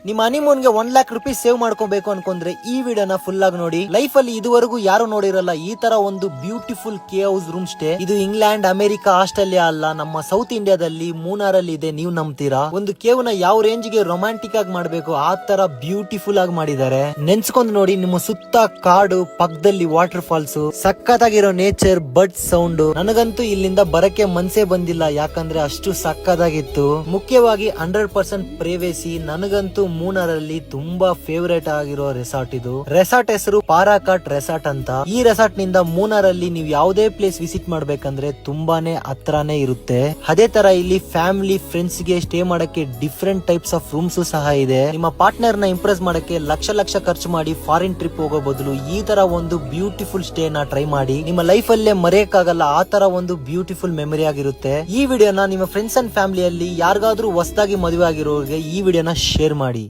ನಿಮ್ಮ ಹನಿಮೂನ್ಗೆ 1 ಲಕ್ಷ ರೂಪಾಯಿ ಸೇವ್ ಮಾಡ್ಕೋಬೇಕು ಅನ್ಕೊಂಡ್ರೆ ಈ ವಿಡಿಯೋನ ಫುಲ್ ಆಗಿ ನೋಡಿ. ಲೈಫ್ ಅಲ್ಲಿ ಇದುವರೆಗೂ ಯಾರು ನೋಡಿರಲ್ಲ ಈ ತರ ಒಂದು ಬ್ಯೂಟಿಫುಲ್ ಕೇ ಹೌಸ್ ರೂಮ್ ಸ್ಟೇ. ಇದು ಇಂಗ್ಲೆಂಡ್, ಅಮೆರಿಕ, ಆಸ್ಟ್ರೇಲಿಯಾ ಅಲ್ಲ, ನಮ್ಮ ಸೌತ್ ಇಂಡಿಯಾದಲ್ಲಿ ಮೂನಾರಲ್ಲಿ ಇದೆ. ನೀವು ನಂಬ್ತೀರಾ? ಒಂದು ಕೇವ್ನ ಯಾವ ರೇಂಜ್ ಗೆ ರೊಮ್ಯಾಂಟಿಕ್ ಆಗಿ ಮಾಡ್ಬೇಕು ಆ ತರ ಬ್ಯೂಟಿಫುಲ್ ಆಗಿ ಮಾಡಿದ್ದಾರೆ. ನೆನ್ಸ್ಕೊಂಡ್ ನೋಡಿ, ನಿಮ್ಮ ಸುತ್ತ ಕಾಡು, ಪಕ್ಕದಲ್ಲಿ ವಾಟರ್ ಫಾಲ್ಸ್, ಸಕ್ಕತ್ತಾಗಿರೋ ನೇಚರ್, ಬರ್ಡ್ ಸೌಂಡ್. ನನಗಂತೂ ಇಲ್ಲಿಂದ ಬರಕ್ಕೆ ಮನ್ಸೇ ಬಂದಿಲ್ಲ, ಯಾಕಂದ್ರೆ ಅಷ್ಟು ಸಕ್ಕತ್ತಾಗಿತ್ತು. ಮುಖ್ಯವಾಗಿ 100% ಪ್ರೈವೇಸಿ. ನನಗಂತೂ ಮೂನಾರಲ್ಲಿ ತುಂಬಾ ಫೇವರೇಟ್ ಆಗಿರೋ ರೆಸಾರ್ಟ್ ಇದು. ರೆಸಾರ್ಟ್ ಹೆಸರು ಪಾರಾಕಾಟ್ ರೆಸಾರ್ಟ್ ಅಂತ. ಈ ರೆಸಾರ್ಟ್ ನಿಂದ ಮೂನಾರಲ್ಲಿ ನೀವು ಯಾವುದೇ ಪ್ಲೇಸ್ ವಿಸಿಟ್ ಮಾಡ್ಬೇಕಂದ್ರೆ ತುಂಬಾನೇ ಹತ್ರನೇ ಇರುತ್ತೆ. ಅದೇ ತರ ಇಲ್ಲಿ ಫ್ಯಾಮಿಲಿ, ಫ್ರೆಂಡ್ಸ್ ಗೆ ಸ್ಟೇ ಮಾಡಕ್ಕೆ ಡಿಫ್ರೆಂಟ್ ಟೈಪ್ಸ್ ಆಫ್ ರೂಮ್ಸ್ ಸಹ ಇದೆ. ನಿಮ್ಮ ಪಾರ್ಟ್ನರ್ ನ ಇಂಪ್ರೆಸ್ ಮಾಡಕ್ಕೆ ಲಕ್ಷ ಖರ್ಚು ಮಾಡಿ ಫಾರಿನ್ ಟ್ರಿಪ್ ಹೋಗೋ ಬದಲು ಈ ತರ ಒಂದು ಬ್ಯೂಟಿಫುಲ್ ಸ್ಟೇ ನ ಟ್ರೈ ಮಾಡಿ. ನಿಮ್ಮ ಲೈಫ್ ಅಲ್ಲೇ ಮರೆಯಕ್ಕಾಗಲ್ಲ, ಆ ತರ ಒಂದು ಬ್ಯೂಟಿಫುಲ್ ಮೆಮರಿ ಆಗಿರುತ್ತೆ. ಈ ವಿಡಿಯೋನ ನಿಮ್ಮ ಫ್ರೆಂಡ್ಸ್ ಅಂಡ್ ಫ್ಯಾಮಿಲಿಯಲ್ಲಿ ಯಾರಿಗಾದ್ರೂ ಹೊಸದಾಗಿ ಮದುವೆ ಆಗಿರೋರಿಗೆ ಈ ವಿಡಿಯೋನ ಶೇರ್ ಮಾಡಿ.